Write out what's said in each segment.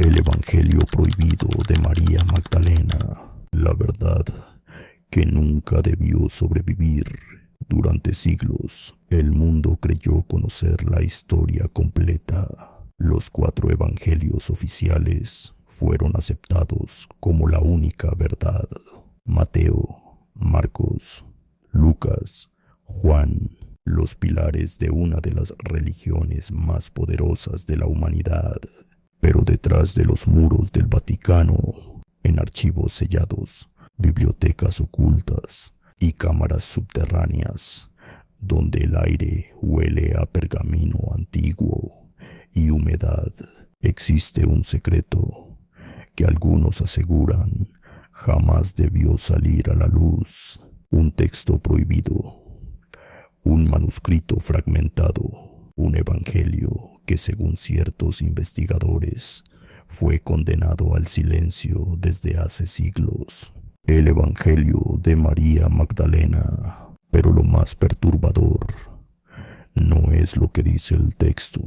El Evangelio prohibido de María Magdalena, la verdad que nunca debió sobrevivir. Durante siglos, el mundo creyó conocer la historia completa. Los 4 evangelios oficiales fueron aceptados como la única verdad. Mateo, Marcos, Lucas, Juan, los pilares de una de las religiones más poderosas de la humanidad. Pero detrás de los muros del Vaticano, en archivos sellados, bibliotecas ocultas y cámaras subterráneas, donde el aire huele a pergamino antiguo y humedad, existe un secreto que algunos aseguran jamás debió salir a la luz. Un texto prohibido, un manuscrito fragmentado, un evangelio que según ciertos investigadores fue condenado al silencio desde hace siglos. El Evangelio de María Magdalena. Pero lo más perturbador no es lo que dice el texto,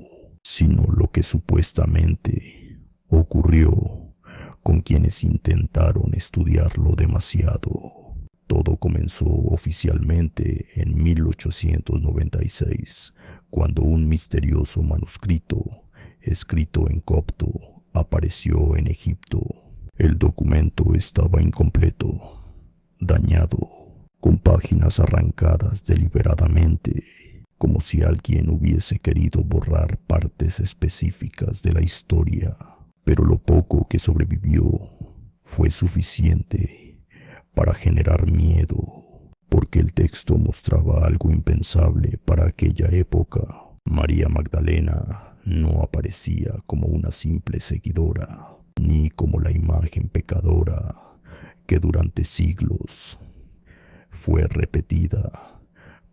sino lo que supuestamente ocurrió con quienes intentaron estudiarlo demasiado. Todo comenzó oficialmente en 1896, cuando un misterioso manuscrito, escrito en copto, apareció en Egipto. El documento estaba incompleto, dañado, con páginas arrancadas deliberadamente, como si alguien hubiese querido borrar partes específicas de la historia. Pero lo poco que sobrevivió fue suficiente para generar miedo, porque el texto mostraba algo impensable para aquella época. María Magdalena no aparecía como una simple seguidora, ni como la imagen pecadora que durante siglos fue repetida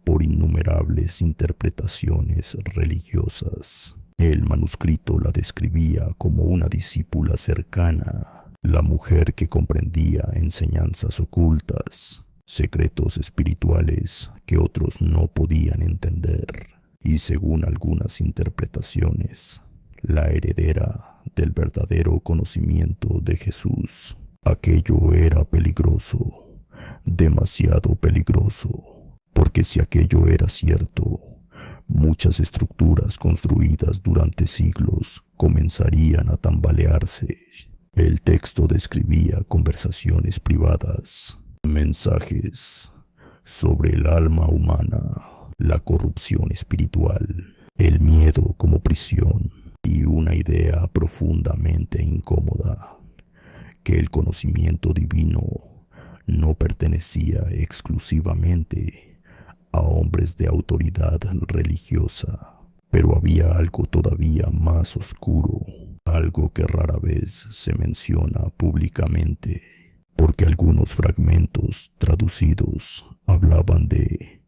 por innumerables interpretaciones religiosas. El manuscrito la describía como una discípula cercana, la mujer que comprendía enseñanzas ocultas, secretos espirituales que otros no podían entender, y según algunas interpretaciones, la heredera del verdadero conocimiento de Jesús. Aquello era peligroso, demasiado peligroso, porque si aquello era cierto, muchas estructuras construidas durante siglos comenzarían a tambalearse. El texto describía conversaciones privadas, mensajes sobre el alma humana, la corrupción espiritual, el miedo como prisión y una idea profundamente incómoda, que el conocimiento divino no pertenecía exclusivamente a hombres de autoridad religiosa. Pero había algo todavía más oscuro, algo que rara vez se menciona públicamente, porque algunos fragmentos traducidos hablaban de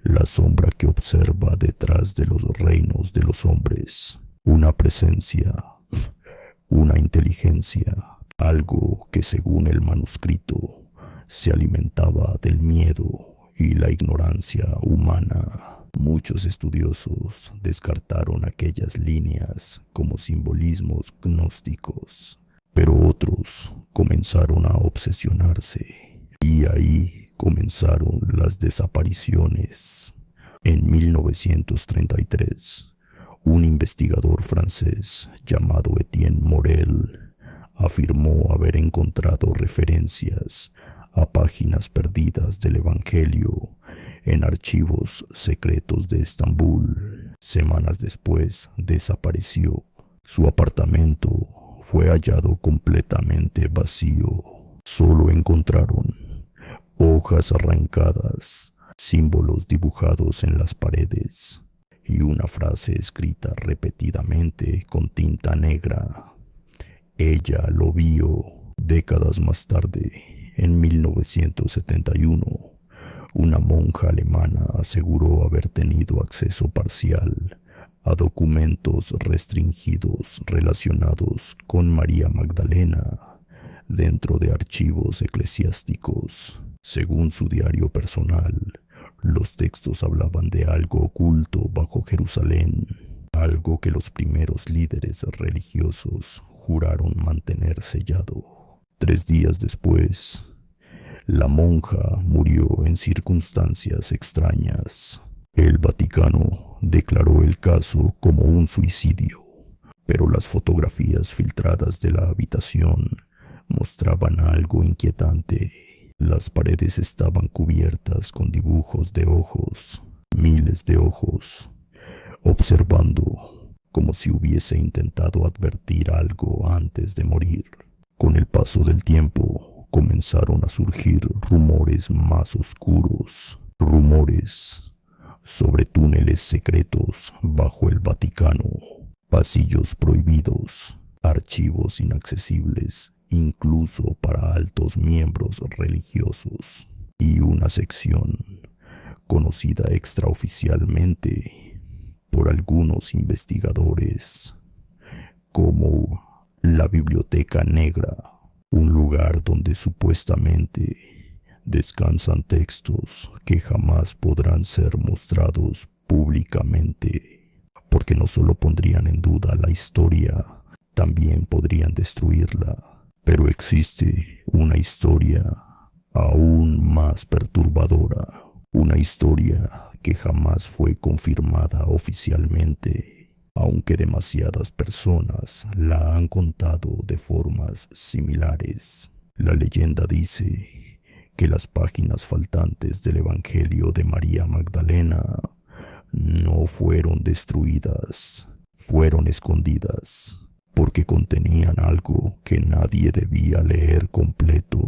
la sombra que observa detrás de los reinos de los hombres, una presencia, una inteligencia, algo que según el manuscrito se alimentaba del miedo y la ignorancia humana. Muchos estudiosos descartaron aquellas líneas como simbolismos gnósticos, pero otros comenzaron a obsesionarse, y ahí comenzaron las desapariciones. En 1933, un investigador francés llamado Etienne Morel afirmó haber encontrado referencias a páginas perdidas del Evangelio en archivos secretos de Estambul. Semanas después desapareció. Su apartamento fue hallado completamente vacío. Solo encontraron hojas arrancadas, símbolos dibujados en las paredes y una frase escrita repetidamente con tinta negra. Ella lo vio. Décadas más tarde, en 1971, una monja alemana aseguró haber tenido acceso parcial a documentos restringidos relacionados con María Magdalena dentro de archivos eclesiásticos. Según su diario personal, los textos hablaban de algo oculto bajo Jerusalén, algo que los primeros líderes religiosos juraron mantener sellado. 3 días después, la monja murió en circunstancias extrañas. El Vaticano declaró el caso como un suicidio, pero las fotografías filtradas de la habitación mostraban algo inquietante. Las paredes estaban cubiertas con dibujos de ojos, miles de ojos, observando como si hubiese intentado advertir algo antes de morir. Con el paso del tiempo comenzaron a surgir rumores más oscuros, rumores sobre túneles secretos bajo el Vaticano, pasillos prohibidos, archivos inaccesibles incluso para altos miembros religiosos, y una sección conocida extraoficialmente por algunos investigadores como la Biblioteca Negra, un lugar donde supuestamente descansan textos que jamás podrán ser mostrados públicamente, porque no solo pondrían en duda la historia, también podrían destruirla. Pero existe una historia aún más perturbadora, una historia que jamás fue confirmada oficialmente, aunque demasiadas personas la han contado de formas similares. La leyenda dice que las páginas faltantes del Evangelio de María Magdalena no fueron destruidas, fueron escondidas, porque contenían algo que nadie debía leer completo.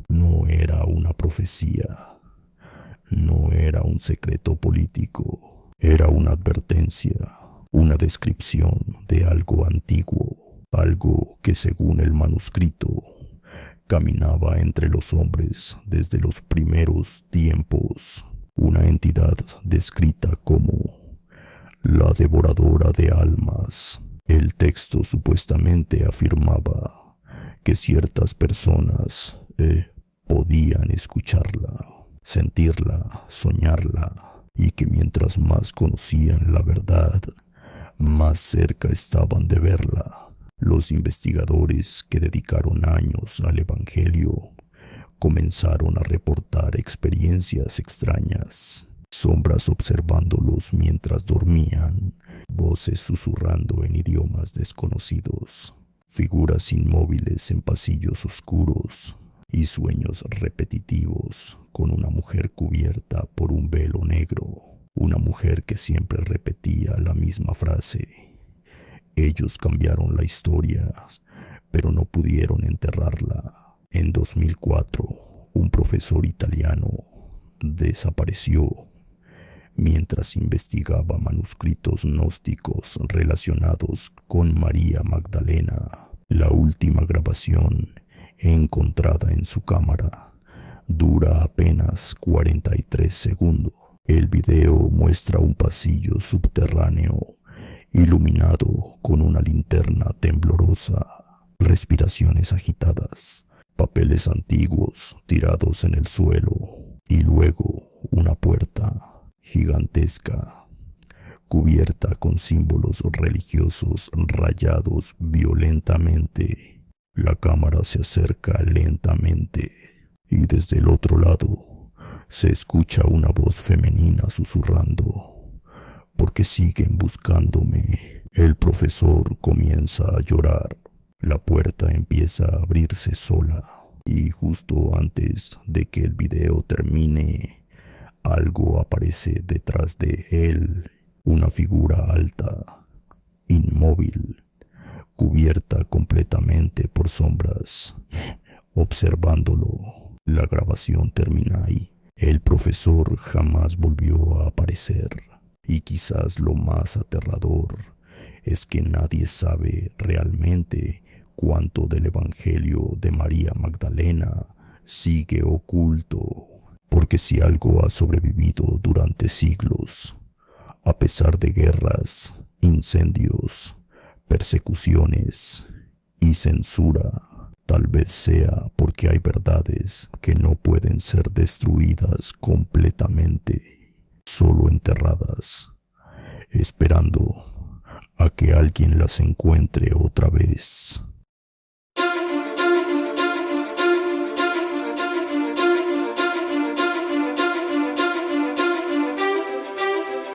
No era una profecía, no era un secreto político, era una advertencia, una descripción de algo antiguo, algo que según el manuscrito caminaba entre los hombres desde los primeros tiempos, una entidad descrita como la devoradora de almas. El texto supuestamente afirmaba que ciertas personas podían escucharla, sentirla, soñarla, y que mientras más conocían la verdad, más cerca estaban de verla. Los investigadores que dedicaron años al Evangelio comenzaron a reportar experiencias extrañas, sombras observándolos mientras dormían, voces susurrando en idiomas desconocidos, figuras inmóviles en pasillos oscuros y sueños repetitivos con una mujer cubierta por un velo negro, una mujer que siempre repetía la misma frase. Ellos cambiaron la historia, pero no pudieron enterrarla. En 2004, un profesor italiano desapareció mientras investigaba manuscritos gnósticos relacionados con María Magdalena. La última grabación encontrada en su cámara dura apenas 43 segundos. El video muestra un pasillo subterráneo iluminado con una linterna temblorosa, respiraciones agitadas, papeles antiguos tirados en el suelo y luego una puerta gigantesca cubierta con símbolos religiosos rayados violentamente. La cámara se acerca lentamente y desde el otro lado se escucha una voz femenina susurrando: «¿Por qué siguen buscándome?». El profesor comienza a llorar. La puerta empieza a abrirse sola y justo antes de que el video termine, algo aparece detrás de él, una figura alta, inmóvil, cubierta completamente por sombras, observándolo. La grabación termina ahí. El profesor jamás volvió a aparecer. Y quizás lo más aterrador es que nadie sabe realmente cuánto del Evangelio de María Magdalena sigue oculto. Porque si algo ha sobrevivido durante siglos, a pesar de guerras, incendios, persecuciones y censura, tal vez sea porque hay verdades que no pueden ser destruidas completamente, solo enterradas, esperando a que alguien las encuentre otra vez.